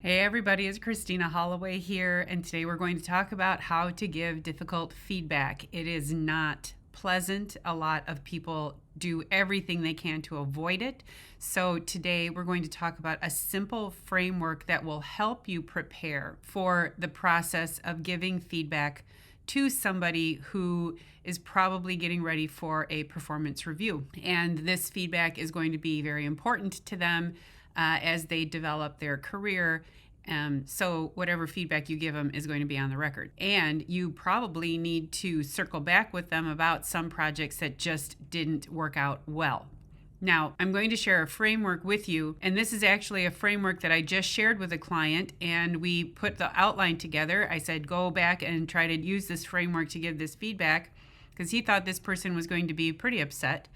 Hey everybody, it's Christina Holloway here, and today we're going to talk about how to give difficult feedback. It is not pleasant. A lot of people do everything they can to avoid it. So today we're going to talk about a simple framework that will help you prepare for the process of giving feedback to somebody who is probably getting ready for a performance review. And this feedback is going to be very important to them as they develop their career. So whatever feedback you give them is going to be on the record. And you probably need to circle back with them about some projects that just didn't work out well. Now, I'm going to share a framework with you, and this is actually a framework that I just shared with a client, and we put the outline together. I said, go back and try to use this framework to give this feedback, because he thought this person was going to be pretty upset.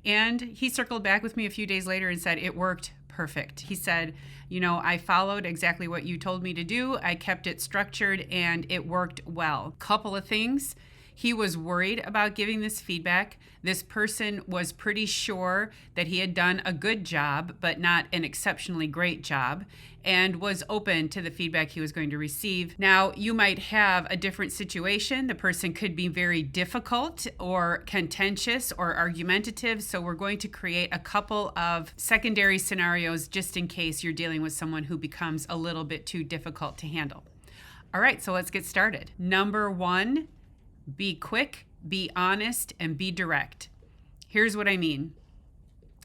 And he circled back with me a few days later and said, it worked perfect. He said, I followed exactly what you told me to do. I kept it structured and it worked well. Couple of things. He was worried about giving this feedback. This person was pretty sure that he had done a good job, but not an exceptionally great job, and was open to the feedback he was going to receive. Now, you might have a different situation. The person could be very difficult or contentious or argumentative. So we're going to create a couple of secondary scenarios just in case you're dealing with someone who becomes a little bit too difficult to handle. All right, so let's get started. Number one, be quick, be honest, and be direct. Here's what I mean.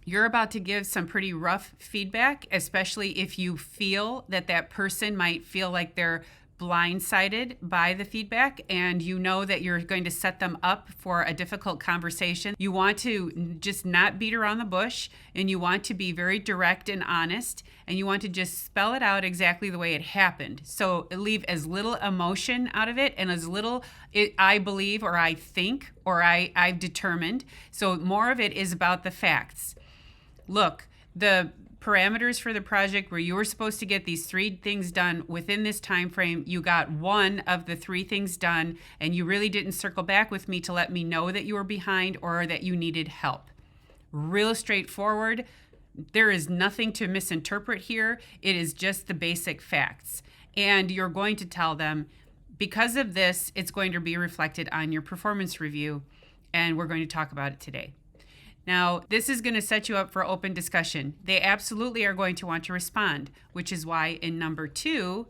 You're about to give some pretty rough feedback, especially if you feel that that person might feel like they're blindsided by the feedback, and you know that you're going to set them up for a difficult conversation. You want to just not beat around the bush, and you want to be very direct and honest, and you want to just spell it out exactly the way it happened. So leave as little emotion out of it and as little I believe or I think or I've determined. So more of it is about the facts. Look, the parameters for the project where you were supposed to get these 3 things done within this time frame, you got 1 of the 3 things done, and you really didn't circle back with me to let me know that you were behind or that you needed help. Real straightforward. There is nothing to misinterpret here. It is just the basic facts. And you're going to tell them, because of this, it's going to be reflected on your performance review, and we're going to talk about it today. Now, this is going to set you up for open discussion. They absolutely are going to want to respond, which is why in number 2,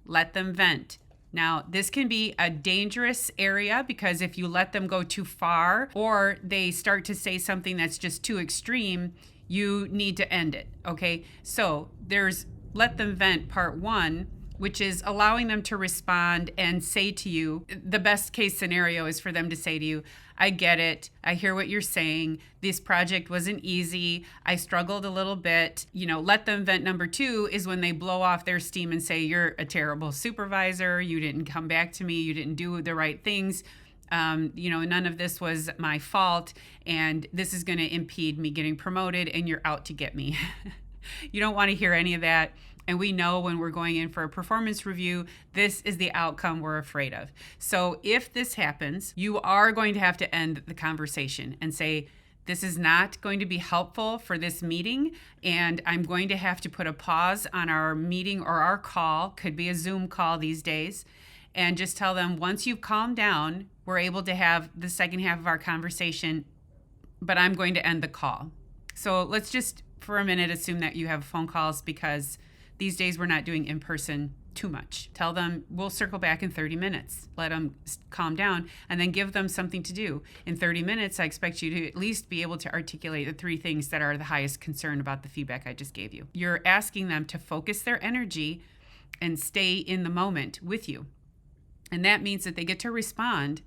let them vent. Now, this can be a dangerous area because if you let them go too far or they start to say something that's just too extreme, you need to end it, okay? So there's let them vent part 1, which is allowing them to respond and say to you, the best case scenario is for them to say to you, I get it. I hear what you're saying. This project wasn't easy. I struggled a little bit. Let them vent number 2 is when they blow off their steam and say, you're a terrible supervisor. You didn't come back to me. You didn't do the right things. None of this was my fault. And this is going to impede me getting promoted and you're out to get me. You don't want to hear any of that. And we know when we're going in for a performance review, this is the outcome we're afraid of. So if this happens, you are going to have to end the conversation and say, this is not going to be helpful for this meeting, and I'm going to have to put a pause on our meeting or our call, could be a Zoom call these days, and just tell them once you've calmed down, we're able to have the second half of our conversation, but I'm going to end the call. So let's just for a minute assume that you have phone calls because these days we're not doing in person too much. Tell them we'll circle back in 30 minutes. Let them calm down and then give them something to do. In 30 minutes, I expect you to at least be able to articulate the 3 things that are the highest concern about the feedback I just gave you. You're asking them to focus their energy and stay in the moment with you. And that means that they get to respond,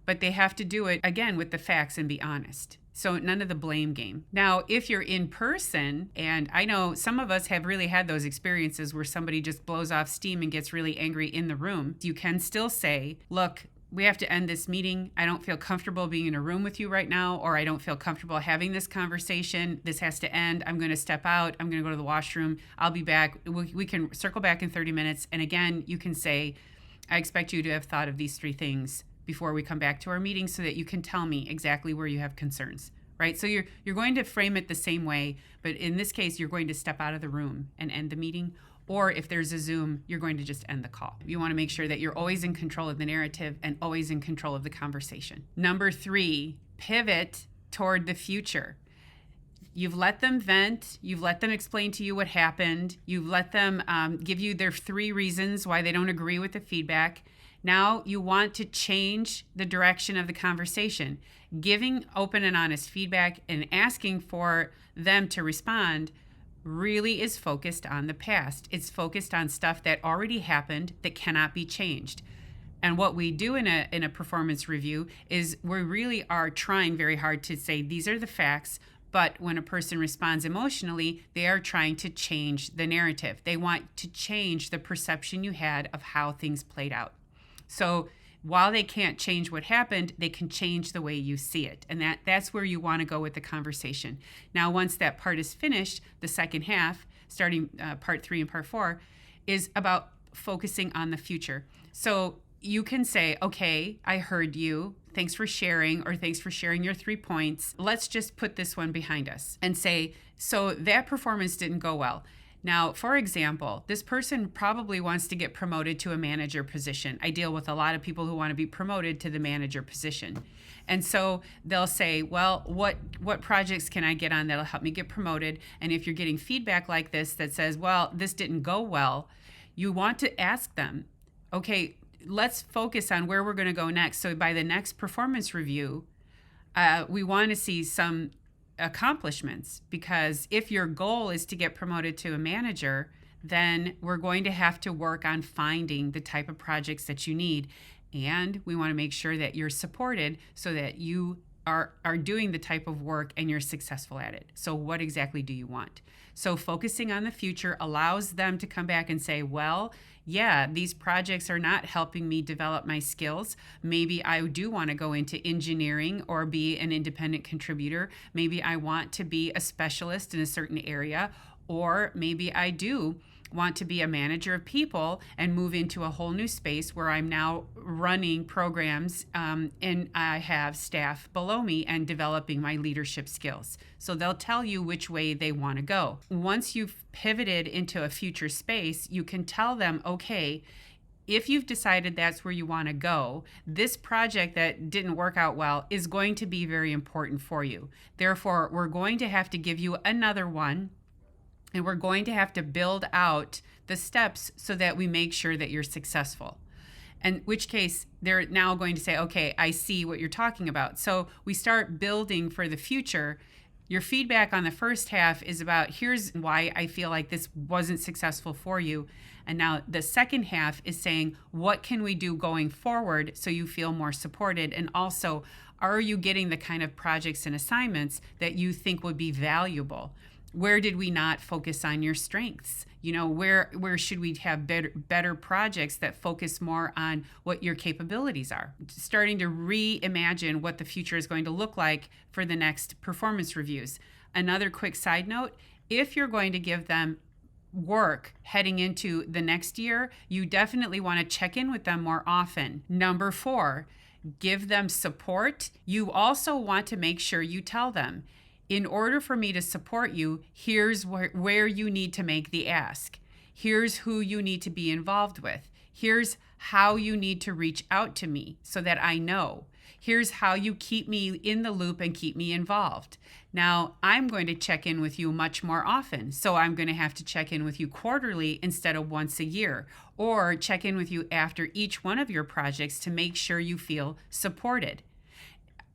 but they have to do it, again, with the facts and be honest. So none of the blame game. Now, if you're in person, and I know some of us have really had those experiences where somebody just blows off steam and gets really angry in the room, you can still say, look, we have to end this meeting. I don't feel comfortable being in a room with you right now, or I don't feel comfortable having this conversation. This has to end. I'm going to step out. I'm going to go to the washroom. I'll be back. We can circle back in 30 minutes. And again, you can say, I expect you to have thought of these 3 things before we come back to our meeting so that you can tell me exactly where you have concerns, right? So you're going to frame it the same way, but in this case, you're going to step out of the room and end the meeting, Or if there's a Zoom, you're going to just end the call. You want to make sure that you're always in control of the narrative and always in control of the conversation. Number 3, pivot toward the future. You've let them vent. You've let them explain to you what happened. You've let them give you their 3 reasons why they don't agree with the feedback. Now you want to change the direction of the conversation. Giving open and honest feedback and asking for them to respond really is focused on the past. It's focused on stuff that already happened that cannot be changed. And what we do in a performance review is we really are trying very hard to say these are the facts. But when a person responds emotionally, they are trying to change the narrative. They want to change the perception you had of how things played out. So while they can't change what happened, they can change the way you see it. And that's where you want to go with the conversation. Now, once that part is finished, the second half, starting part 3 and part 4, is about focusing on the future. So you can say, okay, I heard you. Thanks for sharing, or thanks for sharing your 3 points. Let's just put this one behind us and say, so that performance didn't go well. Now, for example, this person probably wants to get promoted to a manager position. I deal with a lot of people who want to be promoted to the manager position. And so they'll say, well, what projects can I get on that'll help me get promoted? And if you're getting feedback like this that says, well, this didn't go well, you want to ask them, okay, let's focus on where we're going to go next. So by the next performance review, we want to see some accomplishments, because if your goal is to get promoted to a manager, then we're going to have to work on finding the type of projects that you need. And we want to make sure that you're supported so that you are doing the type of work and you're successful at it. So what exactly do you want? So focusing on the future allows them to come back and say, well, yeah, these projects are not helping me develop my skills. Maybe I do want to go into engineering or be an independent contributor. Maybe I want to be a specialist in a certain area, or maybe I do want to be a manager of people and move into a whole new space where I'm now running programs and I have staff below me and developing my leadership skills. So they'll tell you which way they want to go. Once you've pivoted into a future space, you can tell them, okay, if you've decided that's where you want to go, this project that didn't work out well is going to be very important for you. Therefore, we're going to have to give you another one. And we're going to have to build out the steps so that we make sure that you're successful. In which case, they're now going to say, okay, I see what you're talking about. So we start building for the future. Your feedback on the first half is about, here's why I feel like this wasn't successful for you. And now the second half is saying, what can we do going forward so you feel more supported? And also, are you getting the kind of projects and assignments that you think would be valuable? Where did we not focus on your strengths? You know, where should we have better projects that focus more on what your capabilities are? Starting to reimagine what the future is going to look like for the next performance reviews. Another quick side note, if you're going to give them work heading into the next year, you definitely want to check in with them more often. Number 4, give them support. You also want to make sure you tell them, in order for me to support you, here's where you need to make the ask. Here's who you need to be involved with. Here's how you need to reach out to me so that I know. Here's how you keep me in the loop and keep me involved. Now, I'm going to check in with you much more often. So I'm going to have to check in with you quarterly instead of once a year, or check in with you after each one of your projects to make sure you feel supported.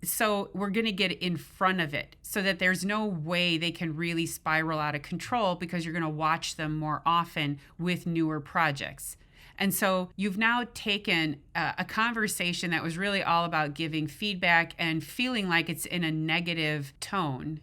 So we're going to get in front of it so that there's no way they can really spiral out of control, because you're going to watch them more often with newer projects. And so you've now taken a conversation that was really all about giving feedback and feeling like it's in a negative tone,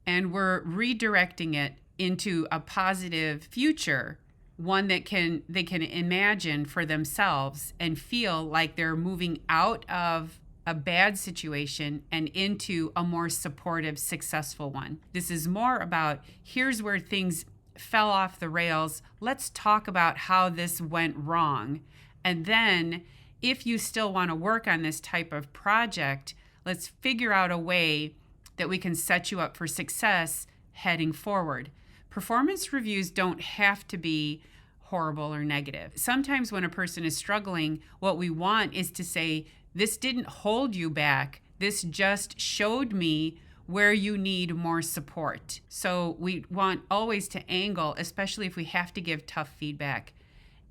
and we're redirecting it into a positive future, one that they can imagine for themselves and feel like they're moving out of a bad situation and into a more supportive, successful one. This is more about, here's where things fell off the rails. Let's talk about how this went wrong. And then if you still want to work on this type of project, let's figure out a way that we can set you up for success heading forward. Performance reviews don't have to be horrible or negative. Sometimes when a person is struggling, what we want is to say, this didn't hold you back. This just showed me where you need more support. So we want always to angle, especially if we have to give tough feedback,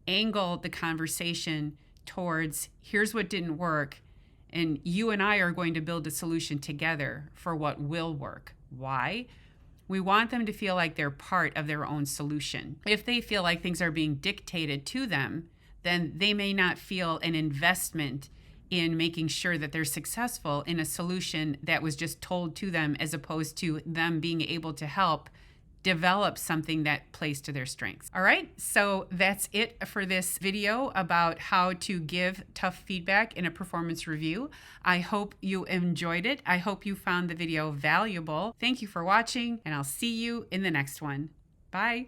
angle the conversation towards here's what didn't work, and you and I are going to build a solution together for what will work. Why? We want them to feel like they're part of their own solution. If they feel like things are being dictated to them, then they may not feel an investment in making sure that they're successful in a solution that was just told to them, as opposed to them being able to help develop something that plays to their strengths. All right, so that's it for this video about how to give tough feedback in a performance review. I hope you enjoyed it. I hope you found the video valuable. Thank you for watching, and I'll see you in the next one. Bye.